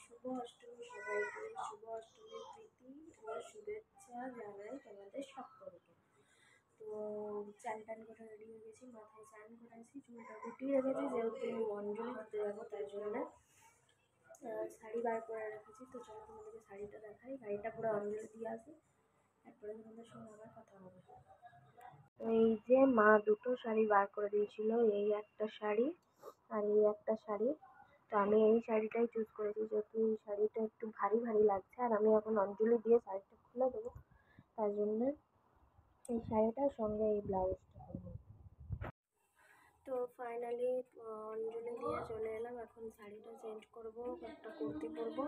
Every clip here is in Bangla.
শুভ অষ্টমী সবাইকে, শুভ অষ্টমীর প্রীতি ও শুভেচ্ছা জানাই তোমাদের সকলকে। তো চান টান করে রেডি হয়ে গেছি, মাথায় চান করেছি, চুলটা গুটিয়ে রেখেছি, যেহেতু অঞ্জলি দিতে যাবো তাই জন্য শাড়ি বার করে রেখেছি। তো চলো তোমাদেরকে শাড়িটা দেখাই, শাড়িটা পুরো অঞ্জলি দিয়ে আসি, তারপরে তোমাদের সঙ্গে আবার কথা হবে। এই যে মা দুটো শাড়ি বার করে দিয়েছিল, এই একটা শাড়ি আর এই একটা শাড়ি। তো আমি এই শাড়িটাই চুজ করেছি, যেহেতু এই শাড়িটা একটু ভারী ভারী লাগছে আর আমি এখন অঞ্জলি দিয়ে শাড়িটা খুলে দেবো, তার জন্য এই শাড়িটার সঙ্গে এই ব্লাউজটা পরবো। তো ফাইনালি অঞ্জলি দিয়ে চলে এলাম, এখন শাড়িটা চেঞ্জ করবো, একটা কুর্তি পরবো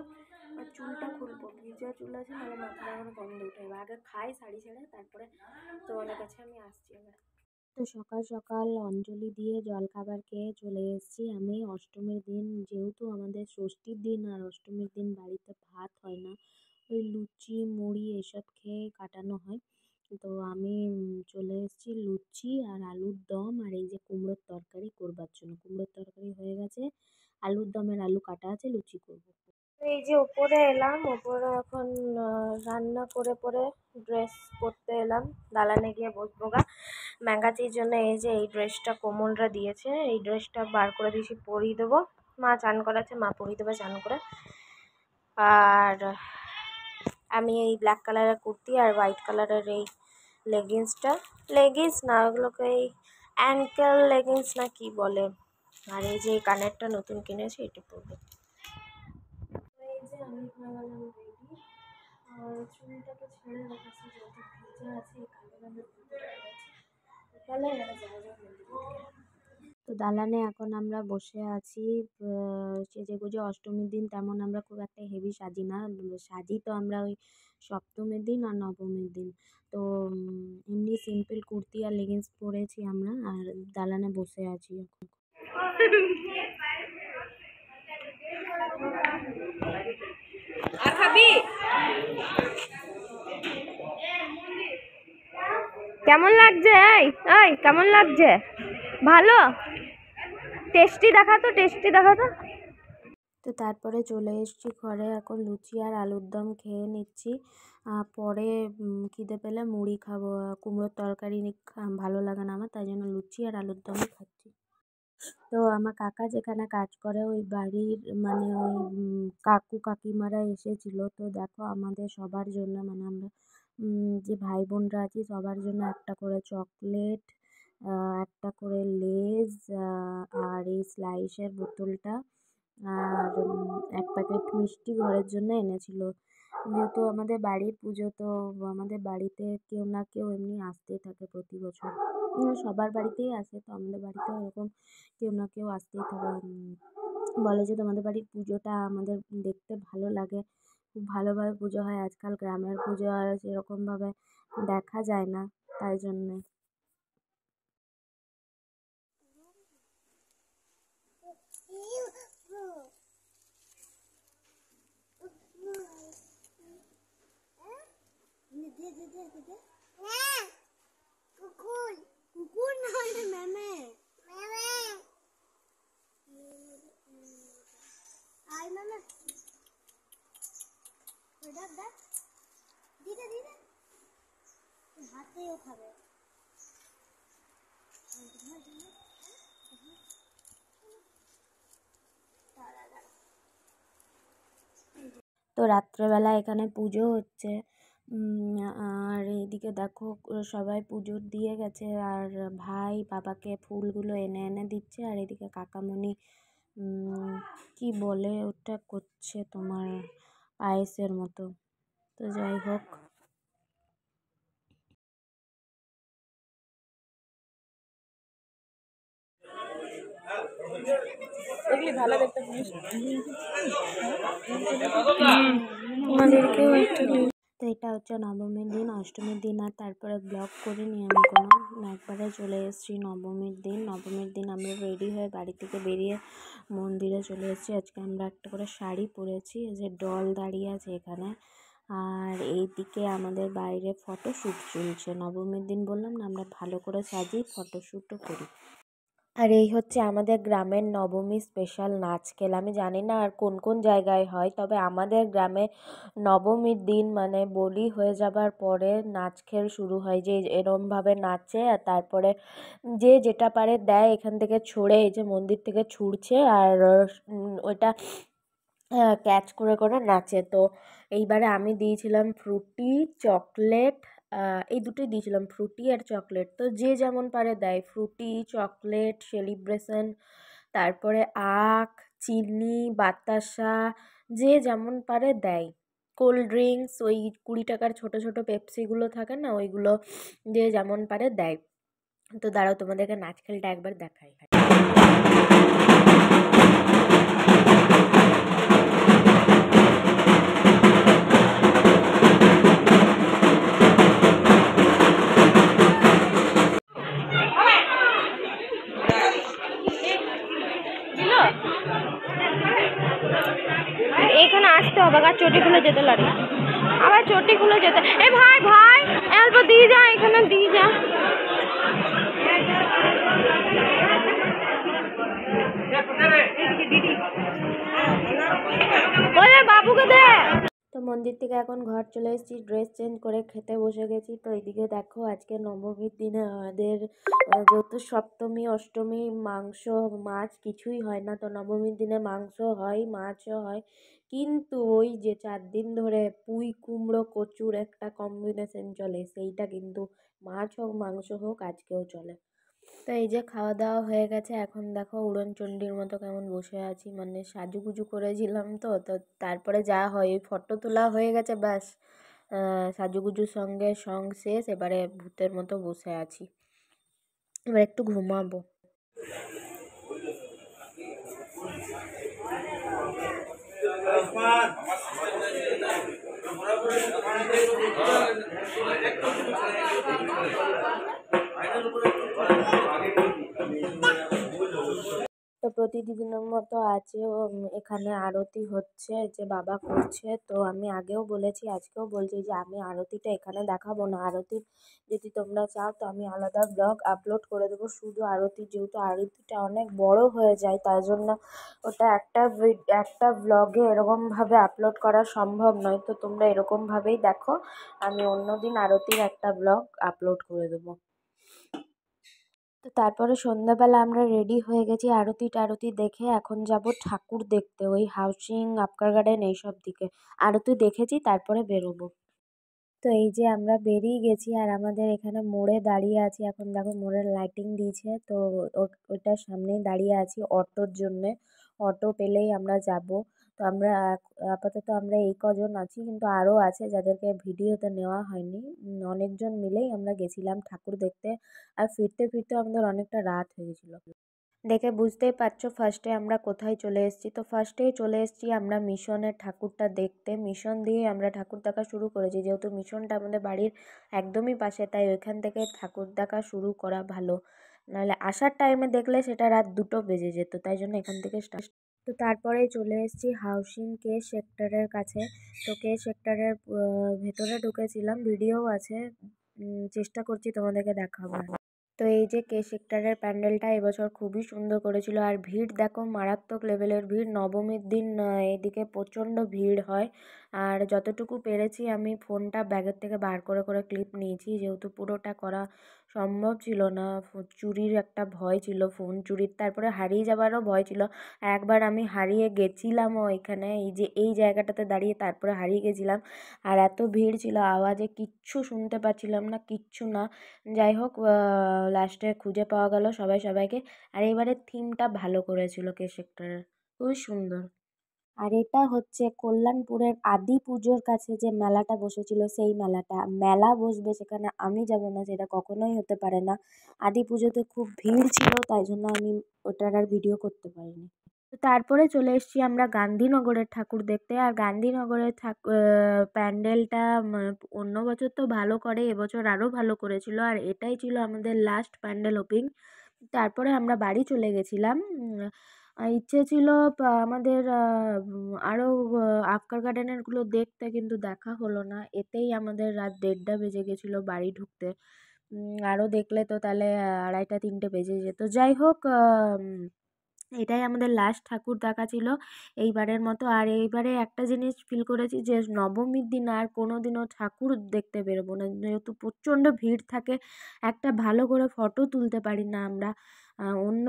আর চুলটা খুলবো। ভিজা চুল আছে, নাহলে মাথায় এখন গন্ধ উঠে যাবে। আগে খাই শাড়ি ছেড়ে, তারপরে তোমাদের কাছে আমি আসছি আবার। তো সকাল সকাল অঞ্জলি দিয়ে জলখাবার খেয়ে চলে এসেছি আমি। অষ্টমীর দিন যেহেতু আমাদের ষষ্ঠীর দিন, আর অষ্টমীর দিন বাড়িতে ভাত হয় না, ওই লুচি মুড়ি এসব খেয়ে কাটানো হয়। তো আমি চলে এসেছি লুচি আর আলুর দম আর এই যে কুমড়োর তরকারি করবার জন্য। কুমড়োর তরকারি হয়ে গেছে, আলুর দমের আলু কাটা আছে, লুচি করবো। তো এই যে উপরে এলাম, উপরে এখন রান্না করে পরে ড্রেস পরতে এলাম, দালানে গিয়ে বসবো গা। ম্যাগাজির জন্য এই যে এই ড্রেসটা কোমলরা দিয়েছে, এই ড্রেসটা বার করে দিয়েছি, পরিয়ে দেবো। মা চান করাচ্ছে, মা পরিয়ে দেবে চান করে। আর আমি এই ব্ল্যাক কালারের কুর্তি আর হোয়াইট কালারের এই লেগিংস না, ওগুলোকে এই অ্যাঙ্কেল লেগিংস না কি বলে, আর এই যে কানেরটা নতুন কিনেছি, এটা পরবো। এই যে আমি হয়ে গেলাম রেডি, আর চুলটাকে ছেড়ে রেখেছি যেহেতু ভিজে আছে, এই কালো রঙের কুর্তিটা পরেছি। তো দালানে এখন আমরা বসে আছি, সেজেগুজে। অষ্টমীর দিন তেমন আমরা খুব একটা হেভি সাজি না, সাজি তো আমরা ওই সপ্তমীর দিন আর নবমীর দিন। তো এমনি সিম্পল কুর্তি আর লেগিংস পরেছি আমরা, আর দালানে বসে আছি এখন। কেমন লাগছে? এই কেমন লাগছে? ভালো? টেস্টি দেখাতো, টেস্টি দেখাতো। তো তারপরে চলে এসেছি ঘরে, এখন লুচি আর আলুর দম খেয়ে নিচ্ছি। পরে খিদে পেলে মুড়ি খাবো। কুমড়োর তরকারি ভালো লাগে না আমার, তাই জন্য লুচি আর আলুর দমই খাচ্ছি। তো আমার কাকা যেখানে কাজ করে ওই বাড়ির মানে ওই কাকু কাকিমারা এসেছিলো। তো দেখো আমাদের সবার জন্য মানে আমরা যে ভাই বোনরা আছি সবার জন্য একটা করে চকলেট, একটা করে লেজ, আর এই স্লাইসের বোতলটা, আর এক প্যাকেট মিষ্টি ঘরের জন্য এনেছিল। যেহেতু আমাদের বাড়ির পুজো, তো আমাদের বাড়িতে কেউ না কেউ এমনি আসতেই থাকে প্রতি বছর। সবার বাড়িতেই আসে, তো আমাদের বাড়িতেও এরকম কেউ না কেউ আসতেই থাকে। বলে যে তোমাদের বাড়ির পুজোটা আমাদের দেখতে ভালো লাগে, খুব ভালোভাবে পুজো হয়। আজকাল গ্রামের পুজো আর সেরকমভাবে দেখা যায় না, তাই জন্যে। কুকুর না হলে ম্যামে আয় না, দেখ ধীরে ধীরে হাতেও খাবে। তো রাত্রেবেলা এখানে পুজো হচ্ছে, আর এইদিকে দেখো সবাই পুজো দিয়ে গেছে, আর ভাই বাবাকে ফুলগুলো এনে এনে দিচ্ছে, আর এদিকে কাকামণি কি বলে ওটা করছে তোমার পায়েসের মতো। তো যাই হোক, ভালো দেখতে আমাদেরকেও একটা। তো এটা হচ্ছে নবমীর দিন। অষ্টমীর দিন আর তারপরে ব্লগ করিনি আমি কোনো, একবারে চলে এসেছি নবমীর দিন। নবমীর দিন আমরা রেডি হয়ে বাড়ি থেকে বেরিয়ে মন্দিরে চলে এসেছি। আজকে আমরা একটা করে শাড়ি পরেছি, এই যে ডল দাঁড়িয়ে আছে এখানে, আর এইদিকে আমাদের বাইরে ফটোশ্যুট চলছে। নবমীর দিন বললাম না আমরা ভালো করে সাজি, ফটোশ্যুটও করি। আর এই হচ্ছে আমাদের গ্রামের নবমী স্পেশাল নাচ খেলা। আমি জানি না আর কোন কোন জায়গায় হয়, তবে আমাদের গ্রামে নবমীর দিন মানে বলি হয়ে যাবার পরে নাচ খেল শুরু হয়, যে এরমভাবে নাচে আর তারপরে যে যেটা পারে দেয় এখান থেকে ছড়ে, এই যে মন্দির থেকে ছুঁড়ছে আর ওইটা ক্যাচ করে করে নাচে। তো এইবারে আমি দিয়েছিলাম ফ্রুটি, চকলেট, এই দুটোই দিয়েছিলাম, ফ্রুটি আর চকলেট। তো যে যেমন পারে দেয়, ফ্রুটি, চকলেট, সেলিব্রেশন, তারপরে আখ, চিনি, বাতাসা, যে যেমন পারে দেয়। কোল্ড ড্রিঙ্কস, ওই 20 টাকার ছোট ছোট পেপসিগুলো থাকে না, ওইগুলো যে যেমন পারে দেয়। তো দাঁড়াও তোমাদেরকে নাচ খেলটা একবার দেখাই। এখানে আসতে হবে, আর চটি খুলে যেতে লাগে, আবার চটি খুলে যেতে। এ ভাই ভাই অল্প দিয়ে যা, এখানে দিয়ে যা। বাবুকে দে। তো মন্দির থেকে এখন ঘর চলে এসেছি, ড্রেস চেঞ্জ করে খেতে বসে গেছি। তো এইদিকে দেখো আজকে নবমীর দিনে আমাদের যেহেতু সপ্তমী অষ্টমী মাংস মাছ কিছুই হয় না, তো নবমীর দিনে মাংস হয়, মাছও হয়, কিন্তু ওই যে 4 দিন ধরে পুঁই কুমড়ো কচুর একটা কম্বিনেশন চলে, সেইটা কিন্তু মাছ হোক মাংস হোক আজকেও চলে। তো এই যে খাওয়া দাওয়া হয়ে গেছে, এখন দেখো উড়নচণ্ডীর মতো কেমন বসে আছি, মানে সাজুগুজু করেছিলাম। তো তারপরে যা হয়, ওই ফটো তোলা হয়ে গেছে ব্যাস, সাজুগুজুর সঙ্গে সং শেষ, এবারে ভূতের মতো বসে আছি, এবার একটু ঘুমাবো। তো প্রতিদিনের মতো আজও এখানে আরতি হচ্ছে, যে বাবা করছে। তো আমি আগেও বলেছি, আজকেও বলছি যে আমি আরতিটা এখানে দেখাবো না, আরতি যদি তোমরা চাও তো আমি আলাদা ব্লগ আপলোড করে দেবো শুধু আরতি, যেহেতু আরতিটা অনেক বড় হয়ে যায় তাই জন্য ওটা একটা ব্লগে এরকমভাবে আপলোড করা সম্ভব নয়। তো তোমরা এরকমভাবেই দেখো, আমি অন্যদিন আরতির একটা ব্লগ আপলোড করে দেবো। তো তারপরে সন্ধ্যাবেলা আমরা রেডি হয়ে গেছি আরতি টারতি দেখে, এখন যাব ঠাকুর দেখতে, ওই হাউসিং, আপকার গার্ডেন এইসব দিকে। আরতি দেখেছি তারপরে বেরোবো। তো এই যে আমরা বেরিয়ে গেছি আর আমাদের এখানে মোড়ে দাঁড়িয়ে আছি, এখন দেখো মোড়ের লাইটিং দিয়েছে, তো ওইটার সামনেই দাঁড়িয়ে আছি অটোর জন্যে, অটো পেলেই আমরা যাব। তো আমরা আপাতত আমরা এই কজন আছি, কিন্তু আরও আছে যাদেরকে ভিডিওতে নেওয়া হয়নি। অনেকজন মিলেই আমরা গেছিলাম ঠাকুর দেখতে, আর ফিরতে ফিরতে আমাদের অনেকটা রাত হয়ে গেছিলো। দেখে বুঝতেই পারছো ফার্স্টে আমরা কোথায় চলে এসেছি। তো ফার্স্টেই চলে এসেছি আমরা মিশনের ঠাকুরটা দেখতে, মিশন দিয়ে আমরা ঠাকুর দেখা শুরু করেছি, যেহেতু মিশনটা আমাদের বাড়ির একদমই পাশে, তাই ওইখান থেকে ঠাকুর দেখা শুরু করা ভালো, নাহলে আসার টাইমে দেখলে সেটা রাত 2টো বেজে যেত, তাই জন্য এখান থেকে স্টার্ট। তো তারপরে চলে এসেছি হাউসিং কে সেক্টরের কাছে। তো কে সেক্টরের ভেতরে ঢুকেছিলাম, ভিডিও আছে, চেষ্টা করছি তোমাদেরকে দেখাবার। তো এই যে কে সেক্টরের প্যান্ডেলটা এবছর খুবই সুন্দর করেছিল, আর ভিড় দেখো মারাত্মক লেভেলের ভিড়, নবমীর দিন এদিকে প্রচণ্ড ভিড় হয়। আর যতটুকু পেরেছি আমি ফোনটা ব্যাগের থেকে বার করে করে ক্লিপ নিয়েছি, যেহেতু পুরোটা করা সম্ভব ছিল না, চুরির একটা ভয় ছিল, ফোন চুরির, তারপরে হারিয়ে যাবারও ভয় ছিল। আর একবার আমি হারিয়ে গেছিলামও এখানে, এই যে এই জায়গাটাতে দাঁড়িয়ে তারপরে হারিয়ে গেছিলাম, আর এত ভিড় ছিল আওয়াজে কিচ্ছু শুনতে পাচ্ছিলাম না, কিচ্ছু না। যাই হোক লাস্টে খুঁজে পাওয়া গেল সবাই সবাইকে। আর এবারে থিমটা ভালো করেছিল কে সেক্টরের, খুবই সুন্দর। আর এটা হচ্ছে কল্যাণপুরের আদি পুজোর কাছে যে মেলাটা বসেছিল, সেই মেলাটা, মেলা বসবে সেখানে আমি যাব না সেটা কখনোই হতে পারে না। আদি পুজোতে খুব ভিড় ছিল তাই জন্য আমি ওটার আর ভিডিও করতে পারিনি। তো তারপরে চলে এসেছি আমরা গান্ধীনগরের ঠাকুর দেখতে, আর গান্ধীনগরের প্যান্ডেলটা অন্য বছর তো ভালো করে, এবছর আরও ভালো করেছিল, আর এটাই ছিল আমাদের লাস্ট প্যান্ডেল ওপেনিং। তারপরে আমরা বাড়ি চলে গেছিলাম। ইচ্ছে ছিল আমাদের আরও আফকার গার্ডেনেরগুলো দেখতে, কিন্তু দেখা হলো না, এতেই আমাদের রাত 1:30 বেজে গেছিলো বাড়ি ঢুকতে। আরও দেখলে তো তাহলে 2:30-3টে বেজে যেত। যাই হোক, এটাই আমাদের লাস্ট ঠাকুর দেখা ছিল এইবারের মতো। আর এইবারে একটা জিনিস ফিল করেছি যে নবমীর দিন আর কোনো দিনও ঠাকুর দেখতে বেরোবো না, যেহেতু প্রচণ্ড ভিড় থাকে, একটা ভালো করে ফটো তুলতে পারি না আমরা। অন্য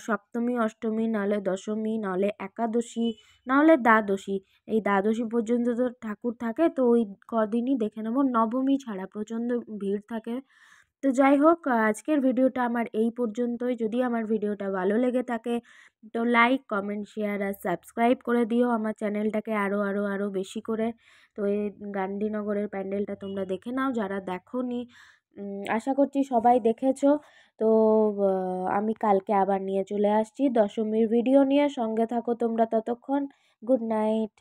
সপ্তমী, অষ্টমী, নাহলে দশমী, নাহলে একাদশী, নাহলে দ্বাদশী, এই দ্বাদশী পর্যন্ত তো ঠাকুর থাকে, তো ওই কদিনই দেখে নেবো, নবমী ছাড়া প্রচণ্ড ভিড় থাকে। তো যাই হোক, আজকের ভিডিওটা আমার এই পর্যন্তই। যদি আমার ভিডিওটা ভালো লেগে থাকে তো লাইক, কমেন্ট, শেয়ার আর সাবস্ক্রাইব করে দিও আমার চ্যানেলটাকে আরও আরও আরও বেশি করে। তো এই গান্ধীনগরের প্যান্ডেলটা তোমরা দেখে নাও যারা দেখোনি। আশা করছি সবাই দেখেছো। তো আমি কালকে আবার নিয়ে চলে আসছি দশমীর ভিডিও নিয়ে, সঙ্গে থাকো তোমরা ততক্ষণ। Good night.